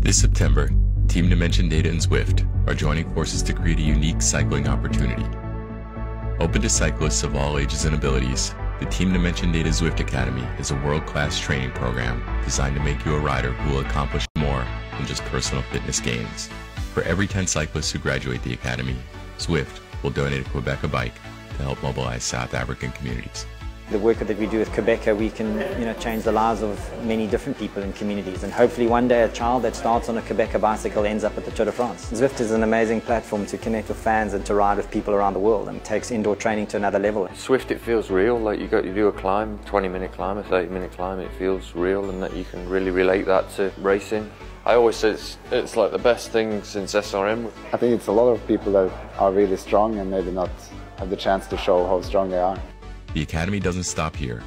This September, Team Dimension Data and Zwift are joining forces to create a unique cycling opportunity. Open to cyclists of all ages and abilities, the Team Dimension Data Zwift Academy is a world-class training program designed to make you a rider who will accomplish more than just personal fitness gains. For every 10 cyclists who graduate the academy, Zwift will donate a Qhubeka bike to help mobilize South African communities. The work that we do with Qhubeka, we can change the lives of many different people in communities, and hopefully one day a child that starts on a Qhubeka bicycle ends up at the Tour de France. Zwift is an amazing platform to connect with fans and to ride with people around the world, and it takes indoor training to another level. Zwift, it feels real, like you do a climb, 20-minute climb, a 30-minute climb, it feels real, and that you can really relate that to racing. I always say it's like the best thing since SRM. I think it's a lot of people that are really strong and maybe not have the chance to show how strong they are. The Academy doesn't stop here.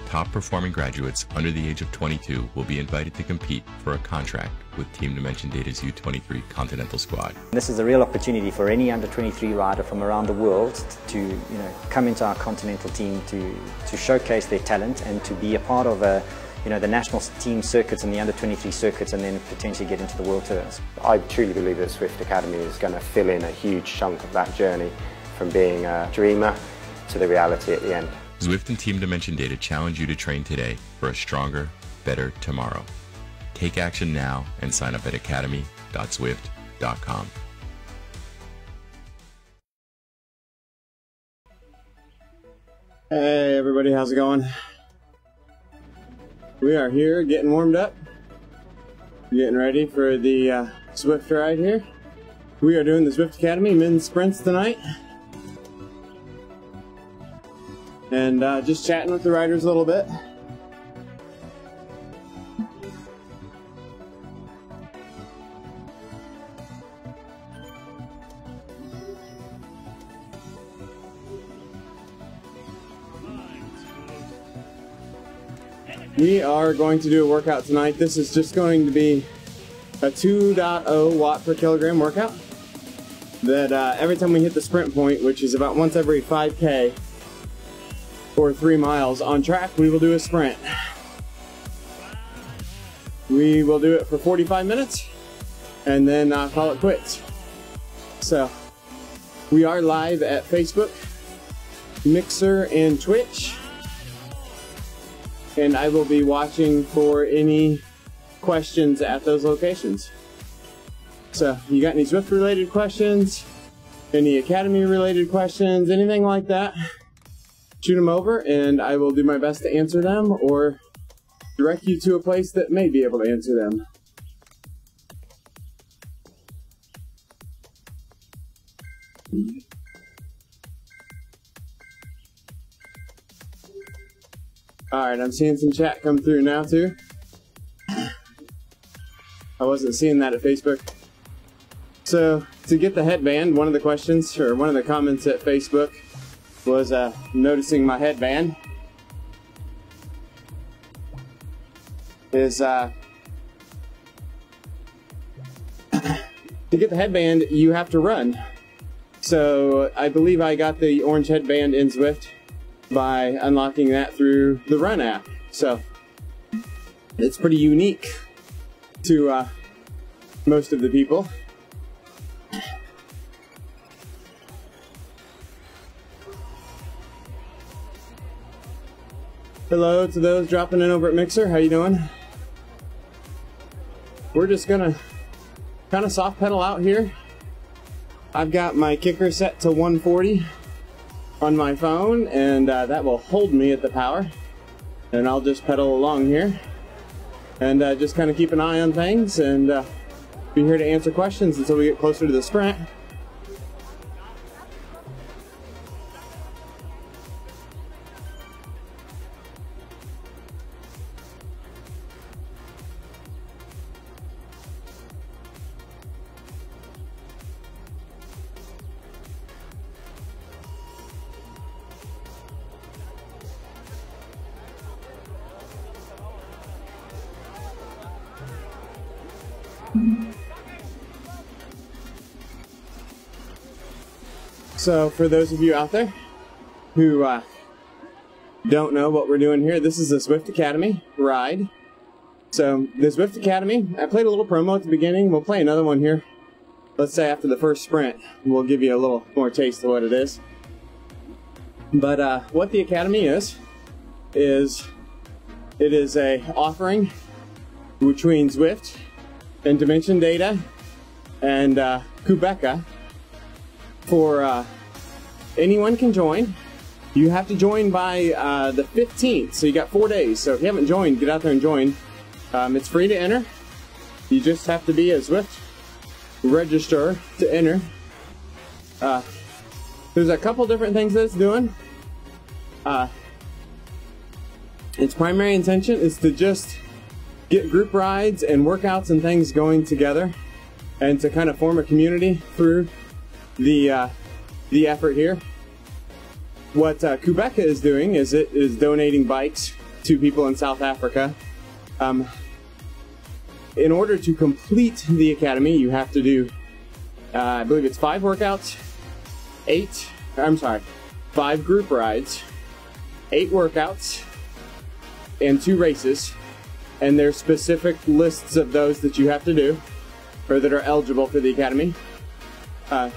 Top performing graduates under the age of 22 will be invited to compete for a contract with Team Dimension Data's U23 Continental Squad. This is a real opportunity for any under 23 rider from around the world to come into our Continental team to showcase their talent and to be a part of the national team circuits and the under 23 circuits, and then potentially get into the world tours. I truly believe that Zwift Academy is going to fill in a huge chunk of that journey from being a dreamer to the reality at the end. Zwift and Team Dimension Data challenge you to train today for a stronger, better tomorrow. Take action now and sign up at academy.zwift.com. Hey everybody, how's it going? We are here getting warmed up, getting ready for the Zwift ride here. We are doing the Zwift Academy men's sprints tonight. And just chatting with the riders a little bit. We are going to do a workout tonight. This is just going to be a 2.0 watt per kilogram workout that every time we hit the sprint point, which is about once every 5K, or 3 miles on track, we will do a sprint. We will do it for 45 minutes and then call it quits. So we are live at Facebook, Mixer, and Twitch, and I will be watching for any questions at those locations. So you got any Zwift related questions, any Academy related questions, anything like that, shoot them over and I will do my best to answer them or direct you to a place that may be able to answer them. Alright, I'm seeing some chat come through now too. I wasn't seeing that at Facebook. So, to get the headband, one of the questions, or one of the comments at Facebook was noticing my headband. To get the headband, you have to run. So I believe I got the orange headband in Zwift by unlocking that through the Run app. So it's pretty unique to most of the people. Hello to those dropping in over at Mixer. How you doing? We're just gonna kind of soft pedal out here. I've got my kicker set to 140 on my phone, and that will hold me at the power. And I'll just pedal along here and just kind of keep an eye on things and be here to answer questions until we get closer to the sprint. So for those of you out there who don't know what we're doing here, this is a Zwift Academy ride. So the Zwift Academy, I played a little promo at the beginning. We'll play another one here. Let's say after the first sprint, we'll give you a little more taste of what it is. But what the Academy is it is a offering between Zwift and Dimension Data and Qhubeka for anyone can join. You have to join by the 15th, so you got 4 days. So if you haven't joined, get out there and join. It's free to enter. You just have to be a Zwift registrar to enter. There's a couple different things that it's doing. Its primary intention is to just get group rides and workouts and things going together, and to kind of form a community through the effort here. What Qhubeka is doing is it is donating bikes to people in South Africa. In order to complete the Academy, you have to do, I believe it's 5 workouts, 5 group rides, 8 workouts, and 2 races. And there's specific lists of those that you have to do, or that are eligible for the Academy. The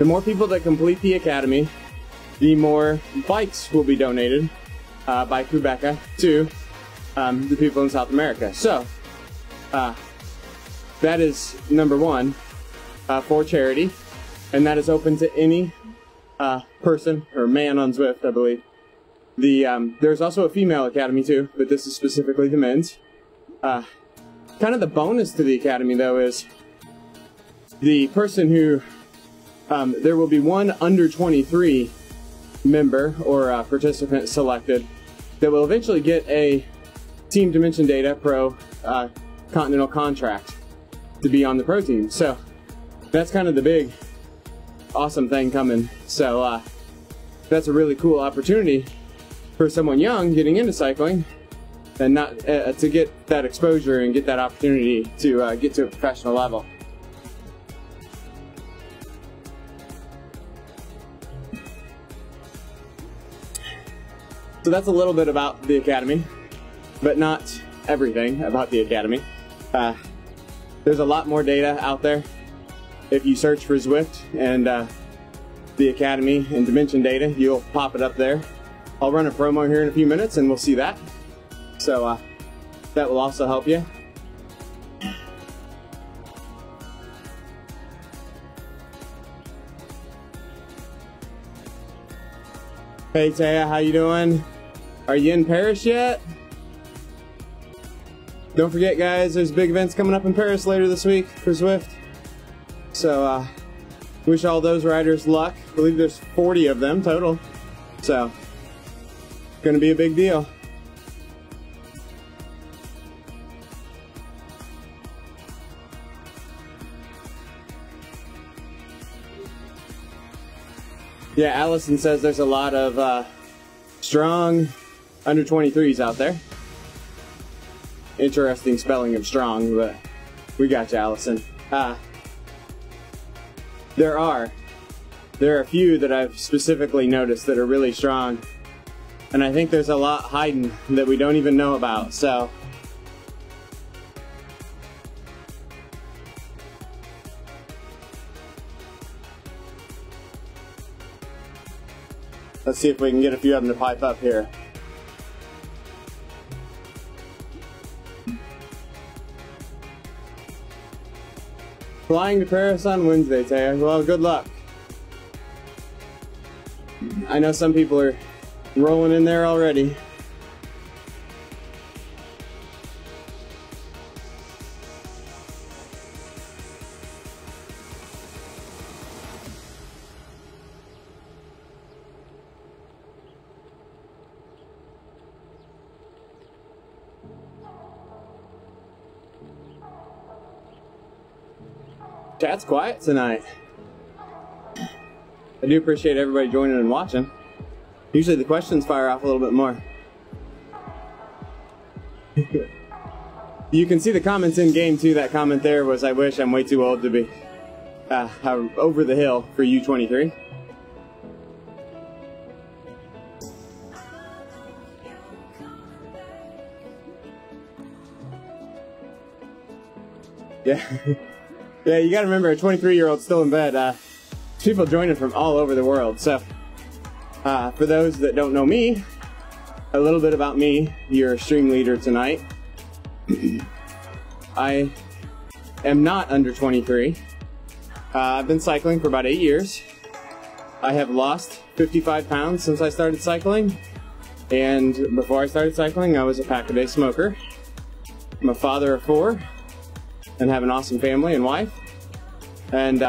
more people that complete the Academy, the more bikes will be donated by Qhubeka to the people in South America. So, that is number 1 for charity, and that is open to any person or man on Zwift, I believe. There's also a female Academy too, but this is specifically the men's. Kind of the bonus to the Academy though is the person who, there will be one under 23 member or participant selected that will eventually get a Team Dimension Data Pro Continental contract to be on the pro team. So that's kind of the big awesome thing coming. So that's a really cool opportunity for someone young getting into cycling, and not to get that exposure and get that opportunity to get to a professional level. So that's a little bit about the Academy, but not everything about the Academy. There's a lot more data out there. If you search for Zwift and the Academy and Dimension Data, you'll pop it up there. I'll run a promo here in a few minutes and we'll see that. So that will also help you. Hey Taya, how you doing? Are you in Paris yet? Don't forget guys, there's big events coming up in Paris later this week for Zwift. So wish all those riders luck. I believe there's 40 of them total. So gonna be a big deal. Yeah, Allison says there's a lot of strong under 23s out there. Interesting spelling of strong, but we got you, Allison. There are a few that I've specifically noticed that are really strong, and I think there's a lot hiding that we don't even know about. So let's see if we can get a few of them to pipe up here. Flying to Paris on Wednesday, Taya. Well, good luck. I know some people are rolling in there already. Chat's quiet tonight. I do appreciate everybody joining and watching. Usually the questions fire off a little bit more. You can see the comments in game too. That comment there was, I wish I'm way too old to be over the hill for U23. Yeah. Yeah, you gotta remember, a 23-year-old still in bed. People joining from all over the world. So, for those that don't know me, a little bit about me, your stream leader tonight. I am not under 23. I've been cycling for about 8 years. I have lost 55 pounds since I started cycling. And before I started cycling, I was a pack-a-day smoker. I'm a father of 4 and have an awesome family and wife. And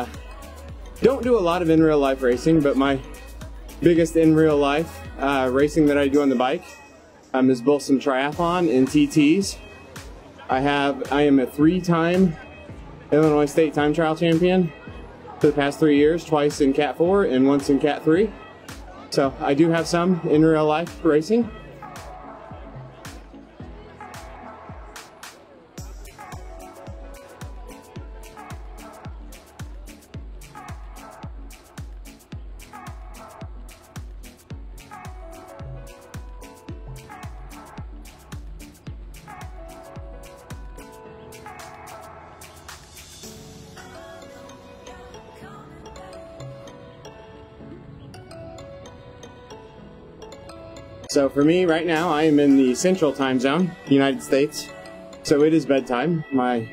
don't do a lot of in real life racing, but my biggest in real life racing that I do on the bike is both some triathlon and TTs. I am a 3-time Illinois State time trial champion for the past 3 years, twice in Cat 4 and once in Cat 3. So I do have some in real life racing. So for me right now, I am in the Central Time Zone, United States. So it is bedtime. My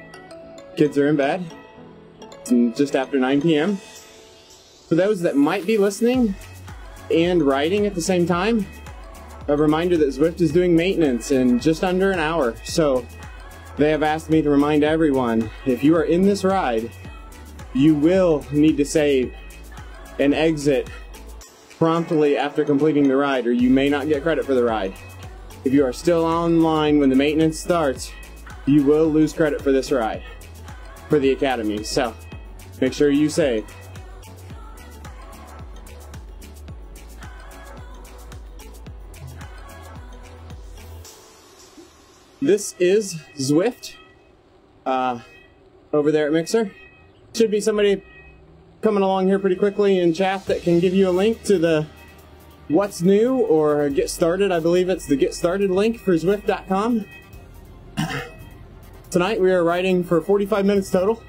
kids are in bed. It's just after 9 p.m. For those that might be listening and riding at the same time, a reminder that Zwift is doing maintenance in just under an hour. So they have asked me to remind everyone, if you are in this ride, you will need to save and exit promptly after completing the ride, or you may not get credit for the ride. If you are still online when the maintenance starts, you will lose credit for this ride, for the Academy. So make sure you save. This is Zwift over there at Mixer. Should be somebody coming along here pretty quickly in chat that can give you a link to the what's new or get started. I believe it's the get started link for Zwift.com. Tonight we are riding for 45 minutes total.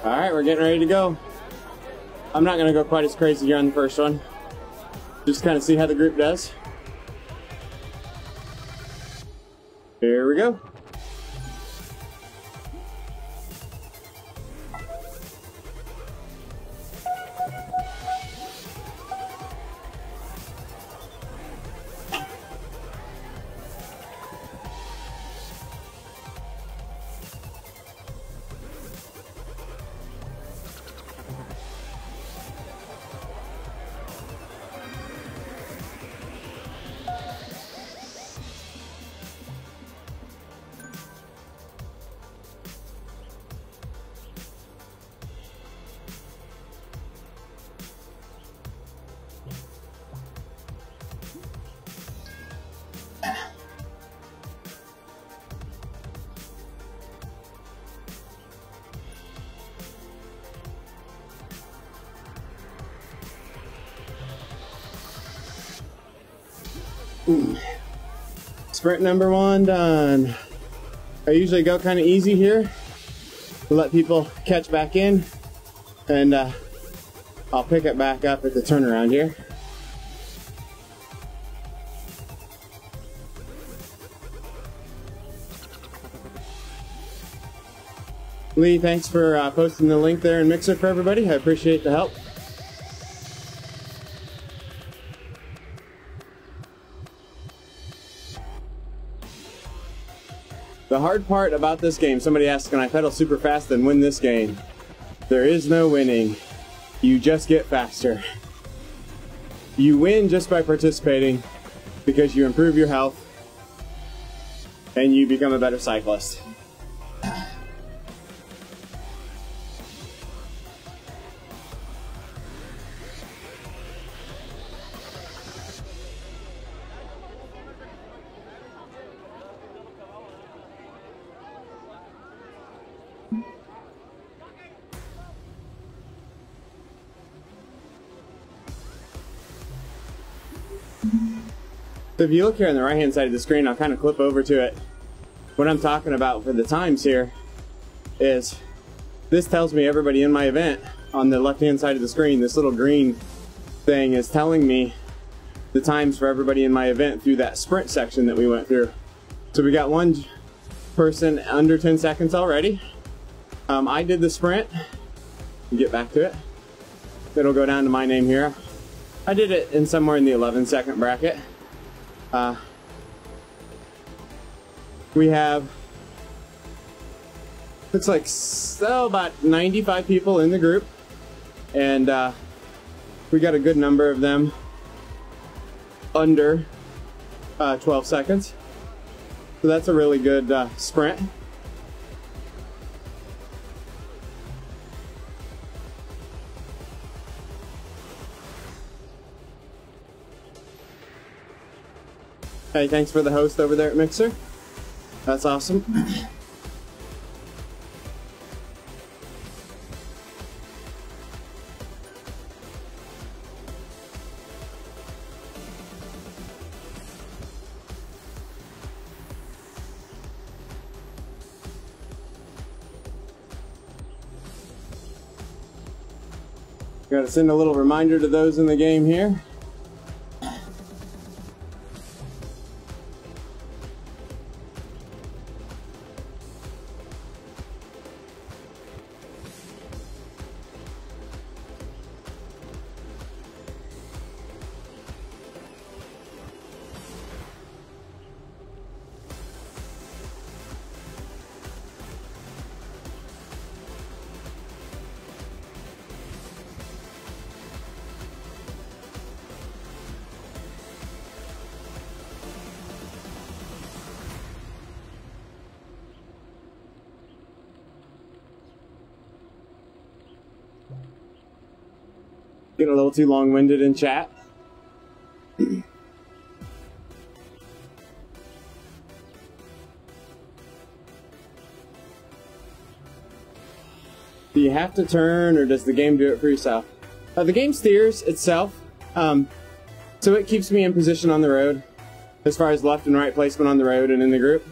Alright, we're getting ready to go. I'm not going to go quite as crazy here on the first one. Just kind of see how the group does. Here we go. Sprint number 1 done. I usually go kind of easy here to let people catch back in, and I'll pick it back up at the turnaround here. Lee, thanks for posting the link there in Mixer for everybody. I appreciate the help. The hard part about this game, somebody asked, can I pedal super fast and win this game? There is no winning. You just get faster. You win just by participating. because you improve your health and you become a better cyclist. So if you look here on the right hand side of the screen, I'll kind of clip over to it. What I'm talking about for the times here is this tells me everybody in my event on the left hand side of the screen. This little green thing is telling me the times for everybody in my event through that sprint section that we went through. So we got one person under 10 seconds already. I did the sprint. Get back to it. It'll go down to my name here. I did it in somewhere in the 11-second bracket. We have, looks like about 95 people in the group, and we got a good number of them under 12 seconds. So that's a really good sprint. Hey, thanks for the host over there at Mixer. That's awesome. Got to send a little reminder to those in the game here. Getting a little too long-winded in chat. Do you have to turn, or does the game do it for yourself? The game steers itself, so it keeps me in position on the road as far as left and right placement on the road and in the group.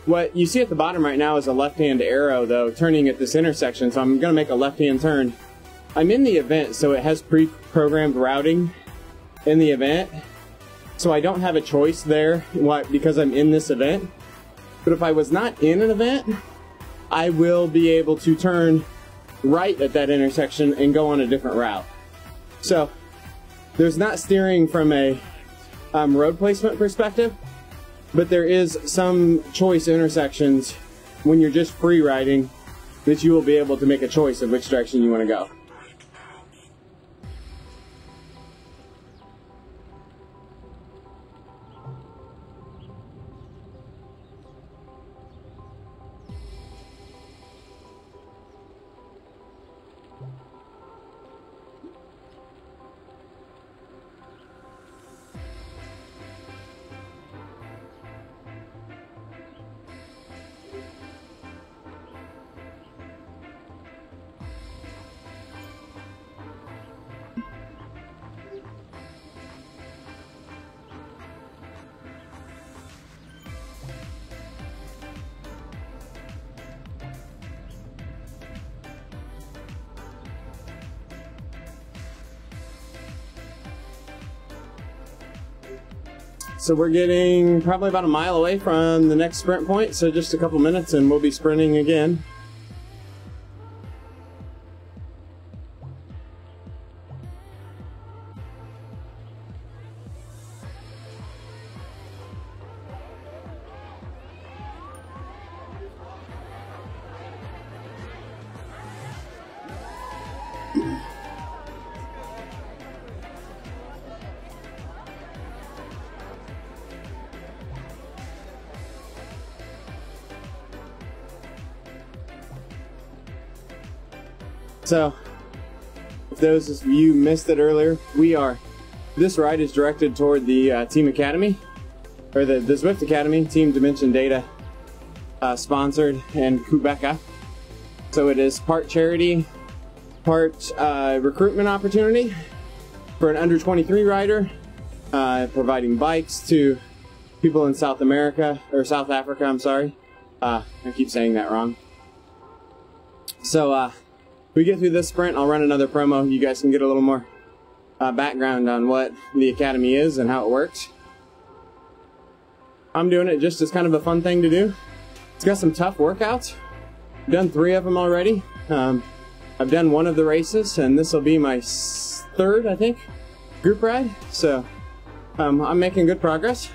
What you see at the bottom right now is a left-hand arrow, though, turning at this intersection, so I'm going to make a left-hand turn. I'm in the event, so it has pre-programmed routing in the event, so I don't have a choice there because I'm in this event. But if I was not in an event, I will be able to turn right at that intersection and go on a different route. So there's not steering from a road placement perspective, but there is some choice intersections when you're just free riding that you will be able to make a choice of which direction you want to go. So we're getting probably about a mile away from the next sprint point, so just a couple minutes and we'll be sprinting again. So, if those of you missed it earlier, this ride is directed toward the Team Academy, or the Zwift Academy, Team Dimension Data sponsored, and Qhubeka. So it is part charity, part recruitment opportunity for an under 23 rider, providing bikes to people in South Africa, I'm sorry. I keep saying that wrong. So we get through this sprint, I'll run another promo. You guys can get a little more background on what the Academy is and how it works. I'm doing it just as kind of a fun thing to do. It's got some tough workouts. I've done 3 of them already. I've done 1 of the races, and this will be my 3rd, I think, group ride. So I'm making good progress.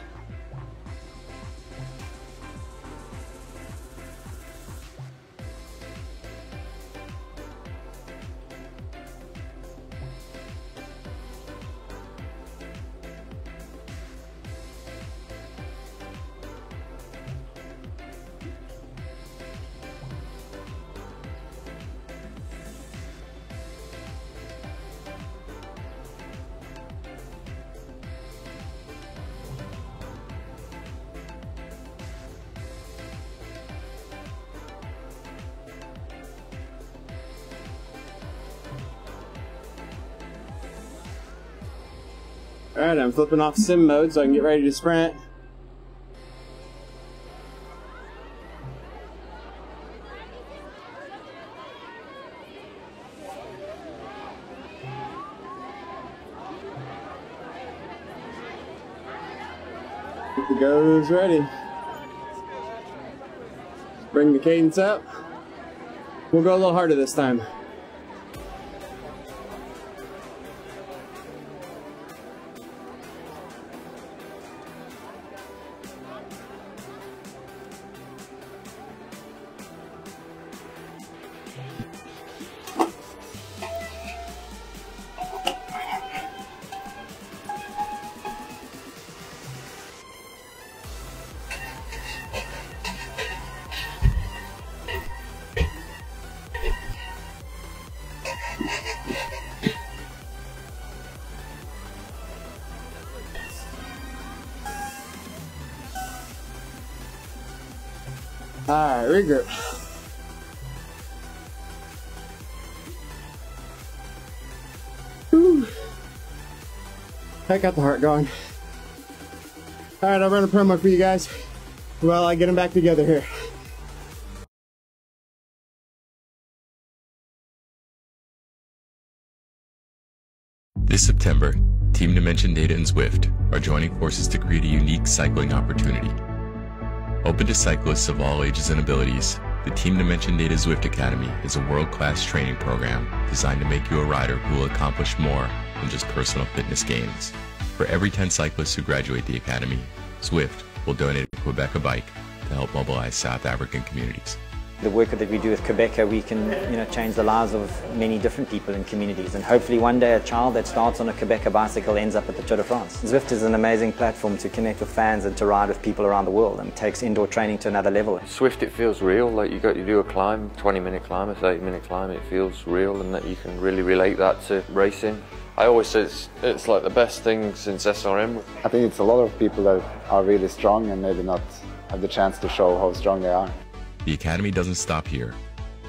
Alright, I'm flipping off sim mode so I can get ready to sprint. It goes ready. Bring the cadence up. We'll go a little harder this time. Alright, regroup. Whew. I got the heart going. Alright, I'll run a promo for you guys while I get them back together here. This September, Team Dimension Data and Zwift are joining forces to create a unique cycling opportunity. Open to cyclists of all ages and abilities, the Team Dimension Data Zwift Academy is a world-class training program designed to make you a rider who will accomplish more than just personal fitness gains. For every 10 cyclists who graduate the Academy, Zwift will donate a Qhubeka bike to help mobilize South African communities. The work that we do with Qhubeka, we can change the lives of many different people in communities, and hopefully one day a child that starts on a Qhubeka bicycle ends up at the Tour de France. Zwift is an amazing platform to connect with fans and to ride with people around the world, and takes indoor training to another level. Zwift, it feels real, like you do a climb, 20-minute climb, a 30-minute climb, it feels real, and that you can really relate that to racing. I always say it's like the best thing since SRM. I think it's a lot of people that are really strong and maybe not have the chance to show how strong they are. The Academy doesn't stop here.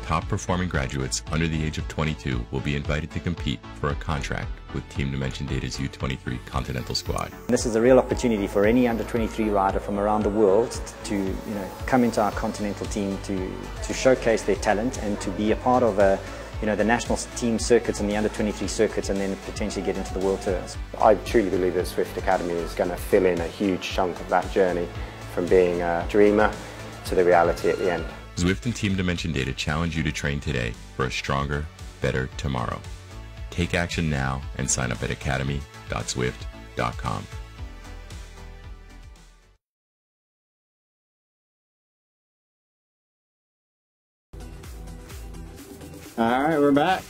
Top performing graduates under the age of 22 will be invited to compete for a contract with Team Dimension Data's U23 Continental Squad. This is a real opportunity for any under 23 rider from around the world to come into our continental team to showcase their talent and to be a part of the national team circuits and the under 23 circuits, and then potentially get into the world tours. I truly believe that Zwift Academy is going to fill in a huge chunk of that journey from being a dreamer to the reality at the end. Zwift and Team Dimension Data challenge you to train today for a stronger, better tomorrow. Take action now and sign up at academy.zwift.com. Alright, we're back.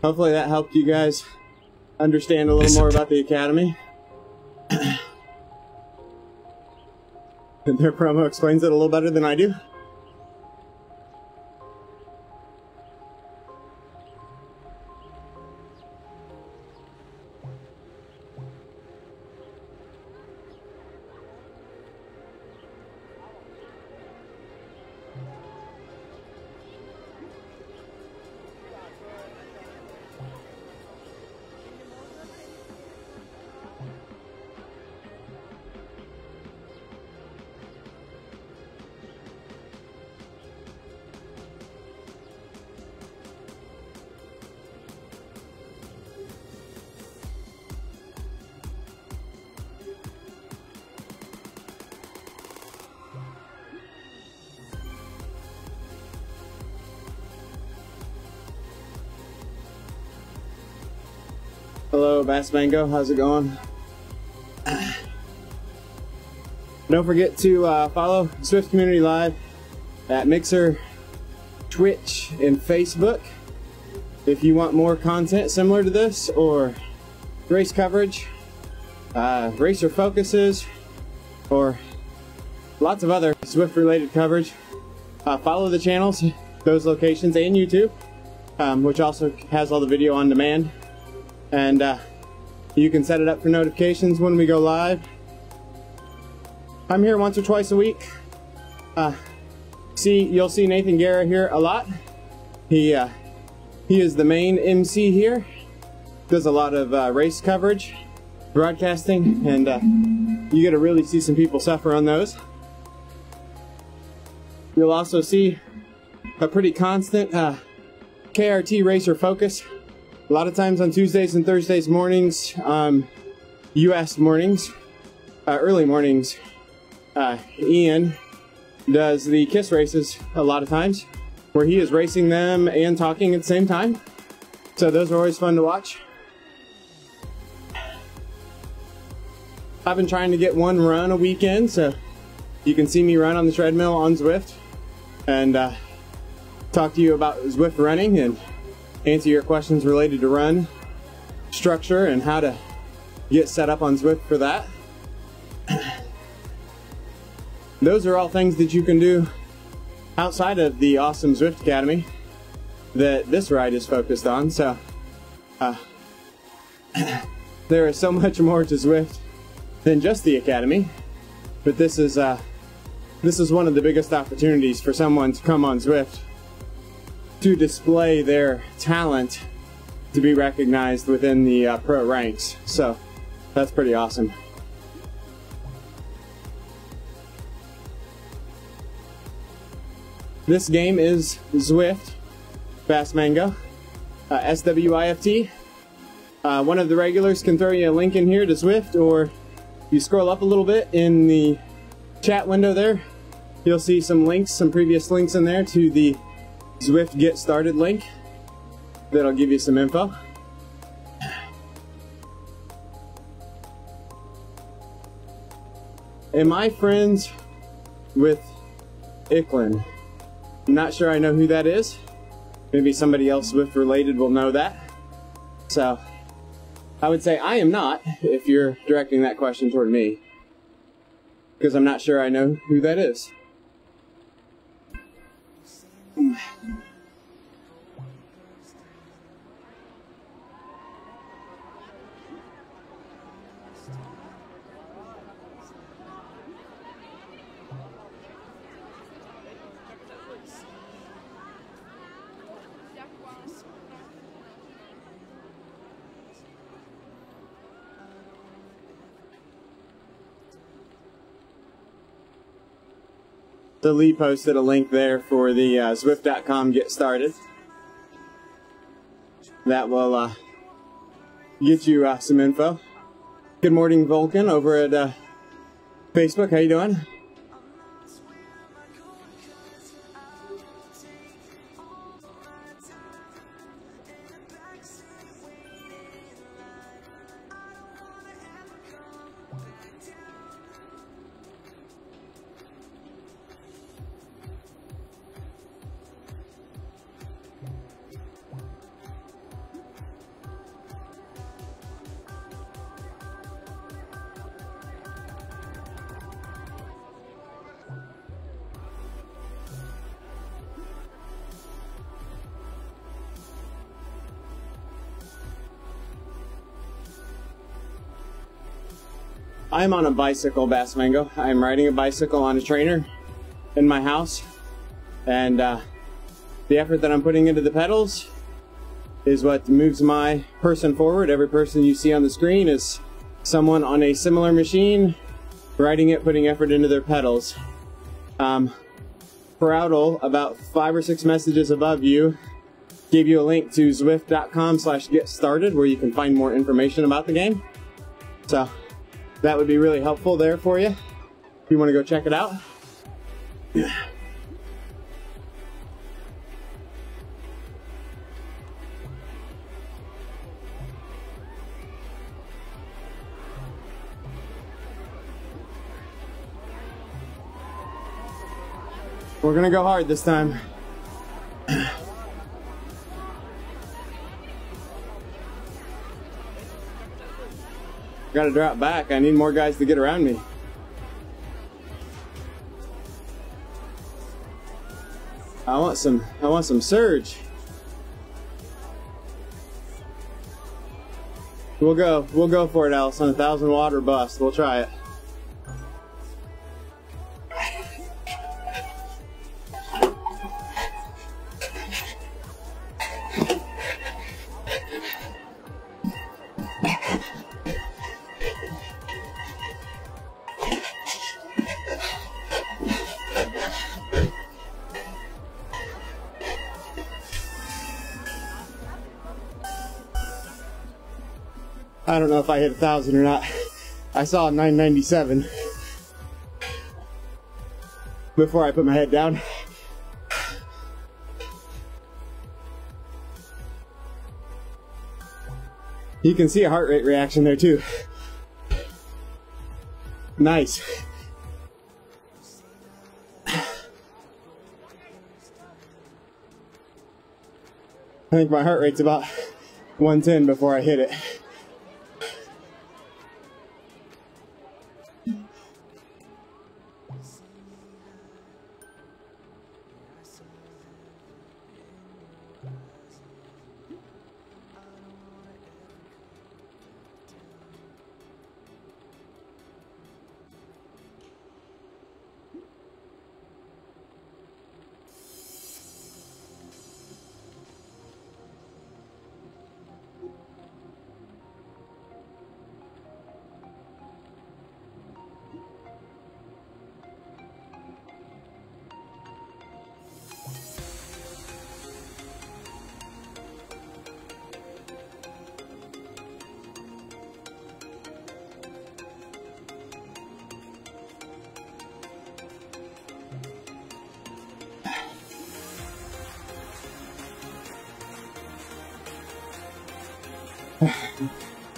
Hopefully that helped you guys understand a little more about the Academy. Their promo explains it a little better than I do. Hello, Bass Mango. How's it going? Don't forget to follow Zwift Community Live at Mixer, Twitch, and Facebook if you want more content similar to this, or race coverage, racer focuses, or lots of other Zwift related coverage. Follow the channels, those locations, and YouTube, which also has all the video on demand, and you can set it up for notifications when we go live. I'm here once or twice a week. You'll see Nathan Guerra here a lot. He is the main MC here. Does a lot of race coverage, broadcasting, and you get to really see some people suffer on those. You'll also see a pretty constant KRT racer focus. A lot of times on Tuesdays and Thursdays mornings, US mornings, early mornings, Ian does the KISS races a lot of times, where he is racing them and talking at the same time. So those are always fun to watch. I've been trying to get one run a weekend, so you can see me run on the treadmill on Zwift and talk to you about Zwift running and answer your questions related to run structure and how to get set up on Zwift for that. Those are all things that you can do outside of the awesome Zwift Academy that this ride is focused on. So there is so much more to Zwift than just the Academy, but this is one of the biggest opportunities for someone to come on Zwift to display their talent to be recognized within the pro ranks. So that's pretty awesome. This game is Zwift, Bass Mango, SWIFT. One of the regulars can throw you a link in here to Zwift, or you scroll up a little bit in the chat window there, you'll see some links, some previous links in there to the Zwift Get Started link that'll give you some info. Am I friends with Icklin? I'm not sure I know who that is. Maybe somebody else Zwift related will know that. So I would say I am not, if you're directing that question toward me, because I'm not sure I know who that is. So Lee posted a link there for the Zwift.com Get Started. That will get you some info. Good morning, Vulcan, over at Facebook. How you doing? I'm on a bicycle, Bass Mango. I'm riding a bicycle on a trainer in my house, and the effort that I'm putting into the pedals is what moves my person forward. Every person you see on the screen is someone on a similar machine, riding it, putting effort into their pedals. Proudle, about 5 or 6 messages above you, gave you a link to Zwift.com/getstarted where you can find more information about the game. So that would be really helpful there for you if you want to go check it out. We're gonna go hard this time. Gotta drop back. I need more guys to get around me. I want some surge. We'll go for it, Alice, on a 1,000 watt or bust. We'll try it. I don't know if I hit 1,000 or not. I saw 997 before I put my head down. You can see a heart rate reaction there too. Nice. I think my heart rate's about 110 before I hit it.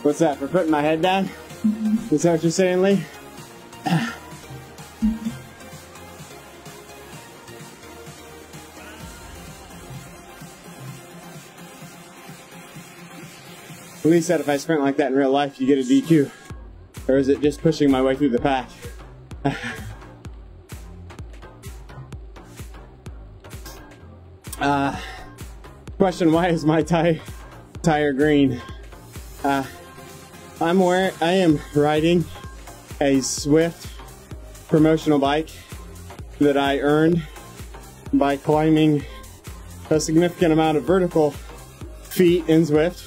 What's that, for putting my head down? Is that what you're saying, Lee? Lee said if I sprint like that in real life, you get a DQ. Or is it just pushing my way through the pack? Question, why is my tire green? I am riding a Zwift promotional bike that I earned by climbing a significant amount of vertical feet in Zwift.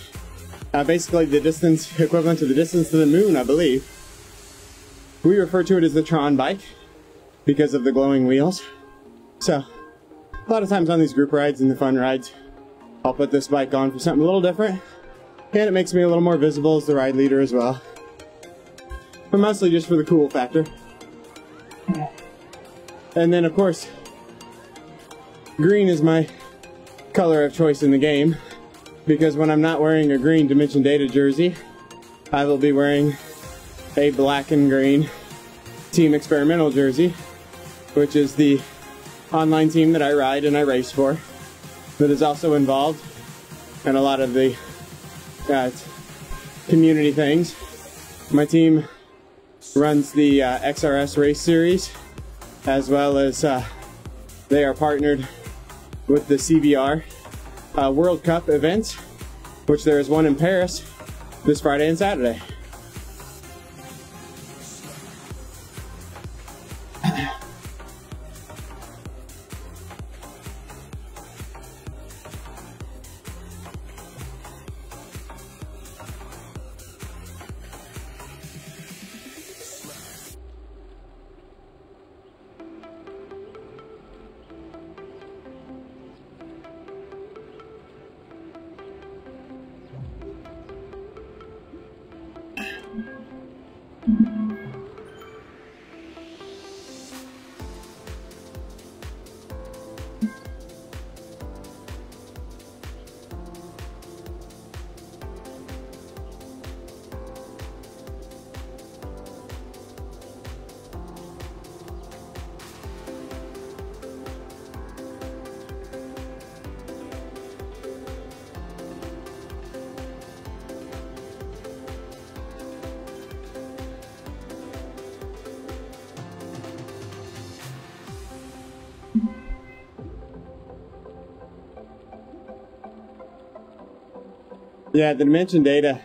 Basically the distance equivalent to the distance to the moon, I believe. We refer to it as the Tron bike because of the glowing wheels. So, a lot of times on these group rides and the fun rides, I'll put this bike on for something a little different. And it makes me a little more visible as the ride leader as well. But mostly just for the cool factor. And then of course, green is my color of choice in the game. Because when I'm not wearing a green Dimension Data jersey, I will be wearing a black and green Team Experimental jersey, which is the online team that I ride and I race for, that is also involved in a lot of the community things. My team runs the XRS race series, as well as they are partnered with the CBR World Cup events, which there is one in Paris this Friday and Saturday. Yeah, the dimension data,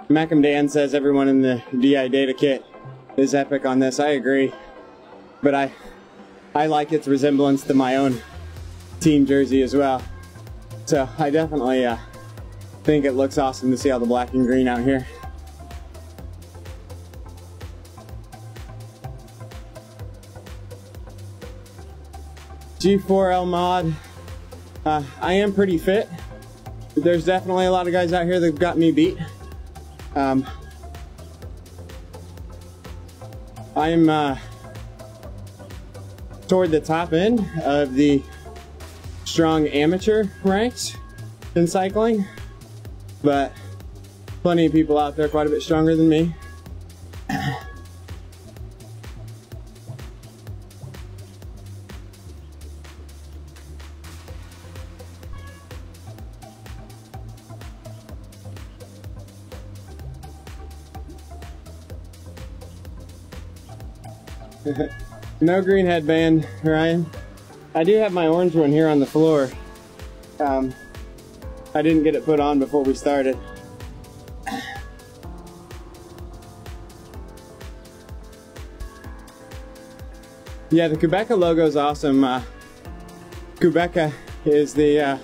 Macam Dan says everyone in the DI data kit is epic on this. I agree. But I like its resemblance to my own team jersey as well. So I definitely think it looks awesome to see all the black and green out here. G4L mod. I am pretty fit. There's definitely a lot of guys out here that've got me beat. I'm toward the top end of the strong amateur ranks in cycling, but plenty of people out there quite a bit stronger than me. No green headband, Ryan. I do have my orange one here on the floor. I didn't get it put on before we started. Yeah, the Qhubeka logo is awesome. Qhubeka is the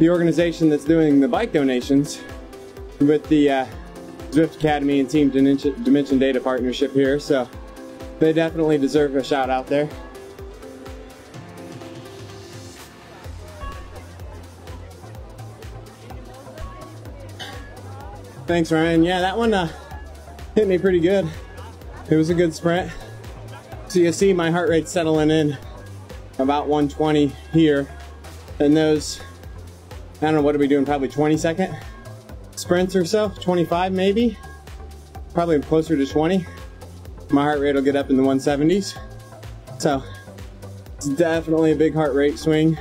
organization that's doing the bike donations with the Zwift Academy and Team Dimension Data partnership here, so they definitely deserve a shout out there. Thanks, Ryan. Yeah, that one hit me pretty good. It was a good sprint. So you see my heart rate settling in about 120 here. And those, I don't know, what are we doing? Probably 20-second sprints or so, 25 maybe. Probably closer to 20. My heart rate will get up in the 170s. So it's definitely a big heart rate swing.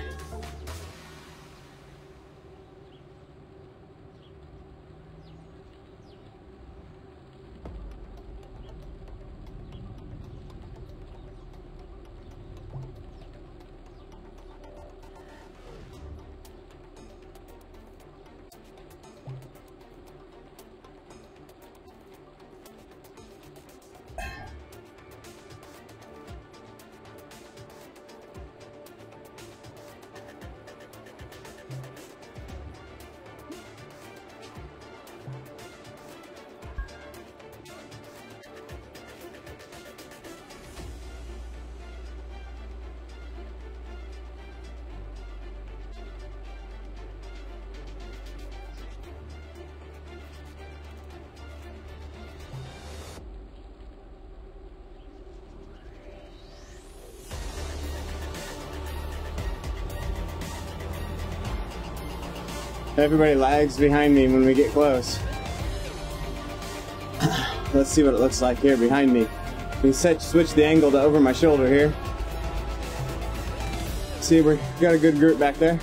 Everybody lags behind me when we get close. Let's see what it looks like here behind me. We switch the angle to over my shoulder here. See, we got a good group back there.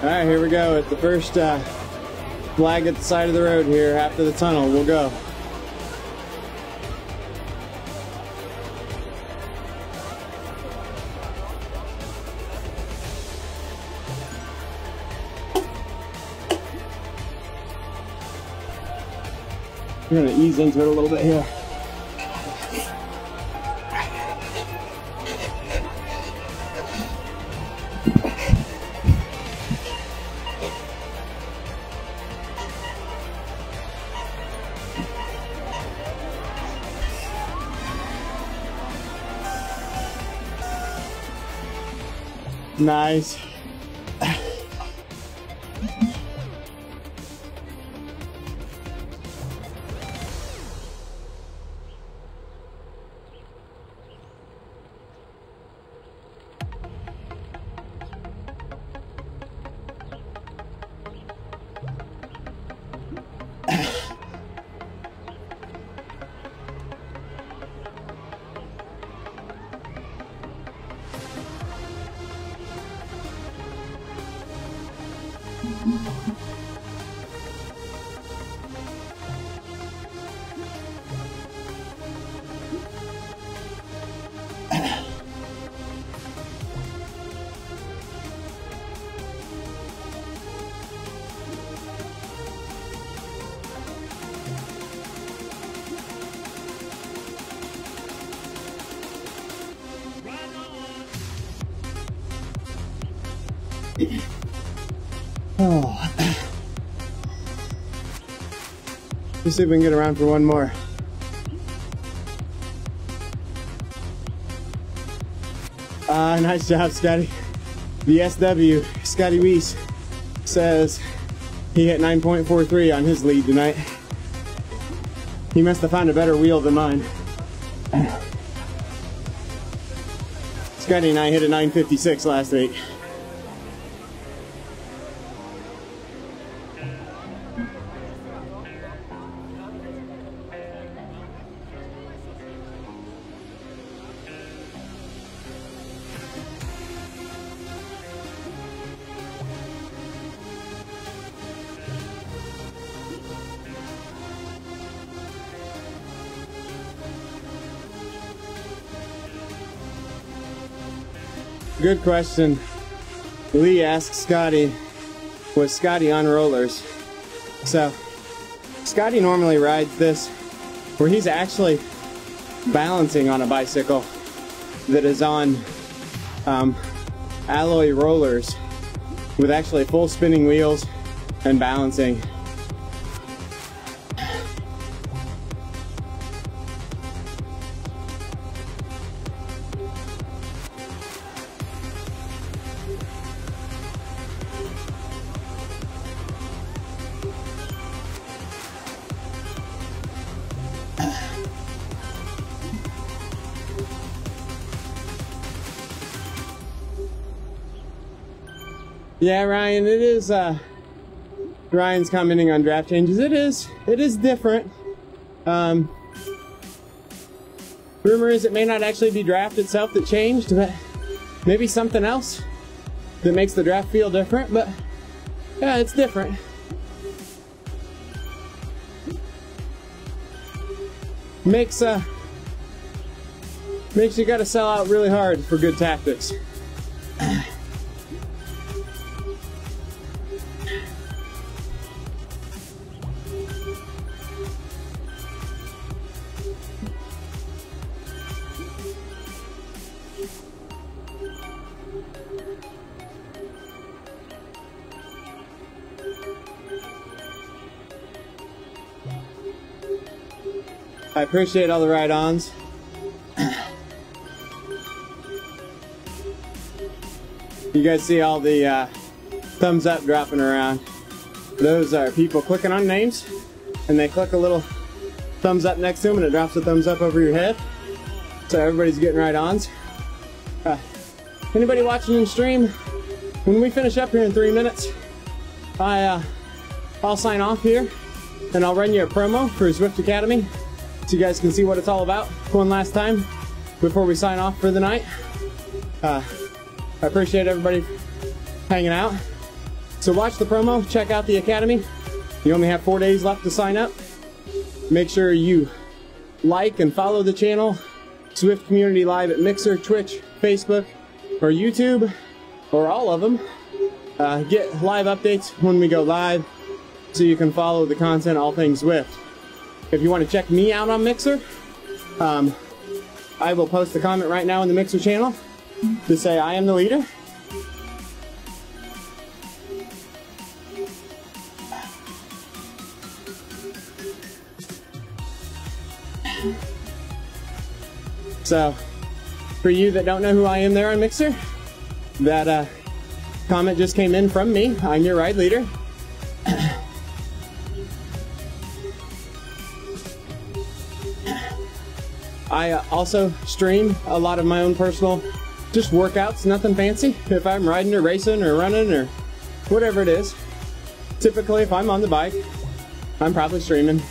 Alright, here we go at the first flag at the side of the road here after the tunnel. We'll go. We're going to ease into it a little bit here. Nice. Oh. Let's see if we can get around for one more. Nice job, Scotty. The SW, Scotty Weiss, says he hit 9.43 on his lead tonight. He must have found a better wheel than mine. Scotty and I hit a 9.56 last week. Good question. Lee asked Scotty, was Scotty on rollers? So, Scotty normally rides this where he's actually balancing on a bicycle that is on alloy rollers with actually full spinning wheels and balancing. Yeah, Ryan, it is, Ryan's commenting on draft changes. It is different. Rumor is it may not actually be draft itself that changed, but maybe something else that makes the draft feel different, but yeah, it's different. Makes you gotta sell out really hard for good tactics. I appreciate all the ride-ons. You guys see all the thumbs up dropping around. Those are people clicking on names, and they click a little thumbs up next to them, and it drops a thumbs up over your head. So everybody's getting ride-ons. Anybody watching in stream, when we finish up here in 3 minutes, I'll sign off here, and I'll run you a promo for Zwift Academy, so you guys can see what it's all about one last time before we sign off for the night. I appreciate everybody hanging out. So watch the promo, check out the Academy. You only have 4 days left to sign up. Make sure you like and follow the channel, Zwift Community Live at Mixer, Twitch, Facebook, or YouTube, or all of them. Get live updates when we go live so you can follow the content, all things Zwift. If you want to check me out on Mixer, I will post a comment right now in the Mixer channel to say I am the leader. So, for you that don't know who I am there on Mixer, that comment just came in from me. I'm your ride leader. I also stream a lot of my own personal just workouts, nothing fancy. If I'm riding or racing or running or whatever it is. Typically, if I'm on the bike, I'm probably streaming.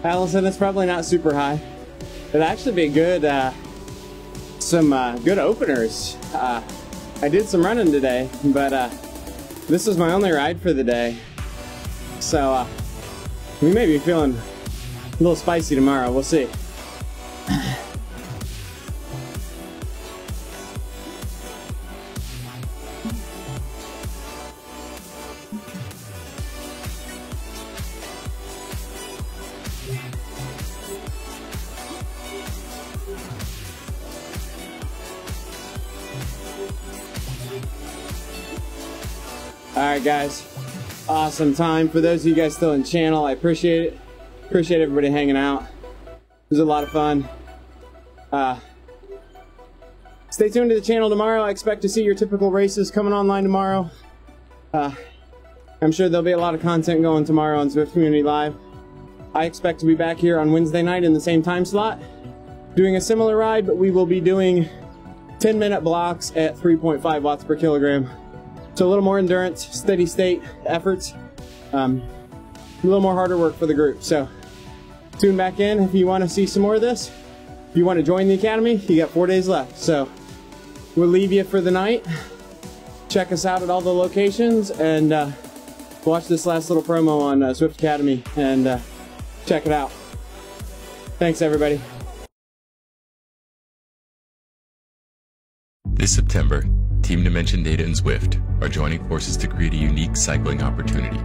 Allison, it's probably not super high. It'd actually be good, some good openers. I did some running today, but this is my only ride for the day. So we may be feeling a little spicy tomorrow, we'll see. Alright guys, awesome time. For those of you guys still in channel, I appreciate it. Appreciate everybody hanging out. It was a lot of fun. Stay tuned to the channel tomorrow. I expect to see your typical races coming online tomorrow. I'm sure there'll be a lot of content going tomorrow on Zwift Community Live. I expect to be back here on Wednesday night in the same time slot, doing a similar ride, but we will be doing 10-minute blocks at 3.5 watts per kilogram. So a little more endurance, steady state efforts, a little more harder work for the group. So tune back in if you want to see some more of this. If you want to join the Academy, you got 4 days left. So we'll leave you for the night. Check us out at all the locations and watch this last little promo on Zwift Academy and check it out. Thanks everybody. This September, Team Dimension Data and Zwift are joining forces to create a unique cycling opportunity.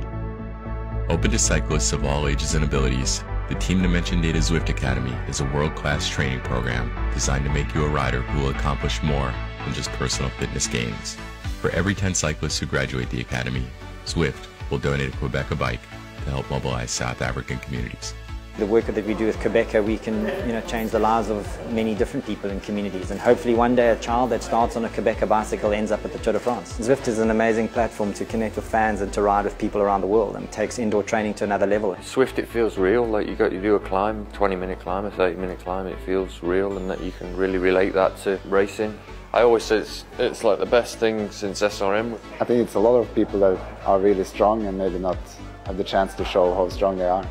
Open to cyclists of all ages and abilities, the Team Dimension Data Zwift Academy is a world-class training program designed to make you a rider who will accomplish more than just personal fitness gains. For every 10 cyclists who graduate the Academy, Zwift will donate a Qhubeka bike to help mobilize South African communities. The work that we do with Qhubeka, we can change the lives of many different people and communities, and hopefully one day a child that starts on a Qhubeka bicycle ends up at the Tour de France. Zwift is an amazing platform to connect with fans and to ride with people around the world, and takes indoor training to another level. Zwift, it feels real. Like you do a climb, 20-minute climb, a 30-minute climb, it feels real, and that you can really relate that to racing. I always say it's like the best thing since SRM. I think it's a lot of people that are really strong and maybe not have the chance to show how strong they are.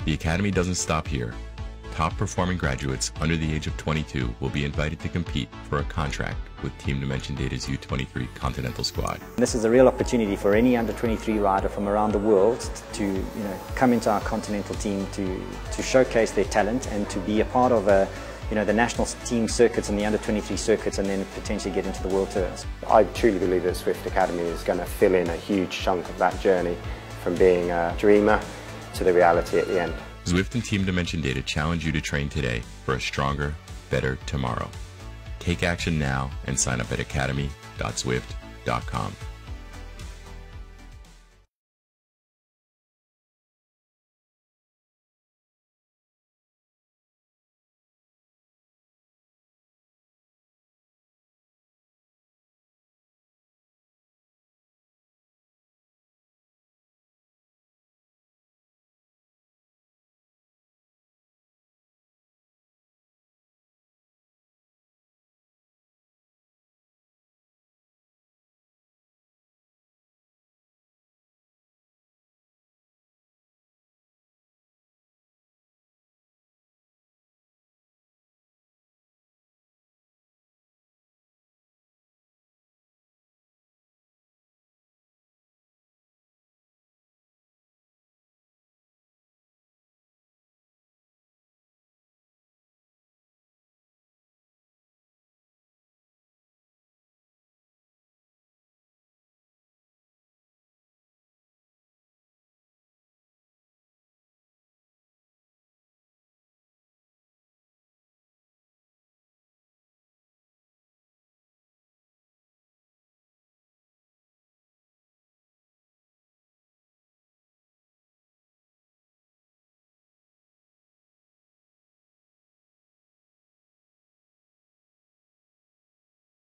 The Academy doesn't stop here. Top performing graduates under the age of 22 will be invited to compete for a contract with Team Dimension Data's U23 Continental Squad. This is a real opportunity for any under 23 rider from around the world to come into our Continental team to showcase their talent and to be a part of the national team circuits and the under 23 circuits, and then potentially get into the world tours. I truly believe that Zwift Academy is going to fill in a huge chunk of that journey from being a dreamer to the reality at the end. Zwift and Team Dimension Data challenge you to train today for a stronger, better tomorrow. Take action now and sign up at academy.zwift.com.